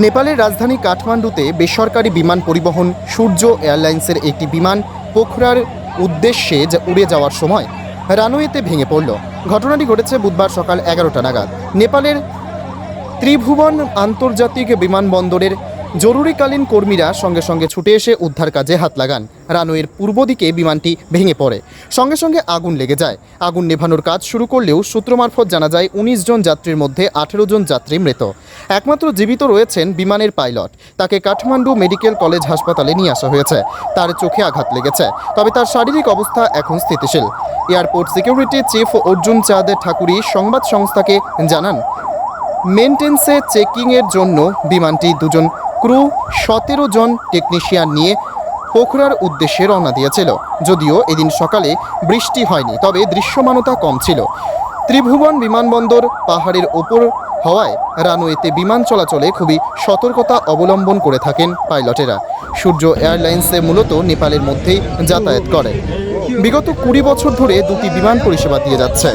নেপালের রাজধানী কাঠমান্ডুতে বেসরকারি বিমান পরিবহন সূর্য এয়ারলাইন্সের একটি বিমান পোখরার উদ্দেশ্যে উড়ে যাওয়ার সময় রানওয়েতে ভেঙে পড়ল। ঘটনাটি ঘটেছে বুধবার সকাল 11টা নাগাদ। নেপালের ত্রিভুবন আন্তর্জাতিক বিমানবন্দরের জরুরিকালীন কর্মীরা সঙ্গে সঙ্গে ছুটে এসে উদ্ধার কাজে হাত লাগান। রানওয়ের পূর্ব দিকে বিমানটি ভেঙে পড়ে, সঙ্গে সঙ্গে আগুন লেগে যায়। আগুন নেভানোর কাজ শুরু করলেও সূত্র মারফত জানা যায় 19 জন যাত্রীর মধ্যে 18 জন যাত্রী মৃত। একমাত্র জীবিত রয়েছেন বিমানের পাইলট। তাকে কাঠমান্ডু মেডিকেল কলেজ হাসপাতালে নিয়ে আসা হয়েছে। তার চোখে আঘাত লেগেছে, তবে তার শারীরিক অবস্থা এখন স্থিতিশীল। এয়ারপোর্ট সিকিউরিটি চিফ অর্জুন চাঁদ ঠাকুরি সংবাদ সংস্থাকে জানান, মেনটেন্সে চেকিংয়ের জন্য বিমানটি 2 জন ক্রু 17 জন টেকনিশিয়ান নিয়ে পোখরার উদ্দেশ্যে রওনা দিয়েছিল। যদিও এদিন সকালে বৃষ্টি হয়নি, তবে দৃশ্যমানতা কম ছিল। ত্রিভুবন বিমানবন্দর পাহাড়ের ওপর হওয়ায় রানওয়েতে বিমান চলাচলে খুবই সতর্কতা অবলম্বন করে থাকেন পাইলটেরা। সূর্য এয়ারলাইন্সে মূলত নেপালের মধ্যেই যাতায়াত করে। বিগত 20 বছর ধরে 2টি বিমান পরিষেবা দিয়ে যাচ্ছে।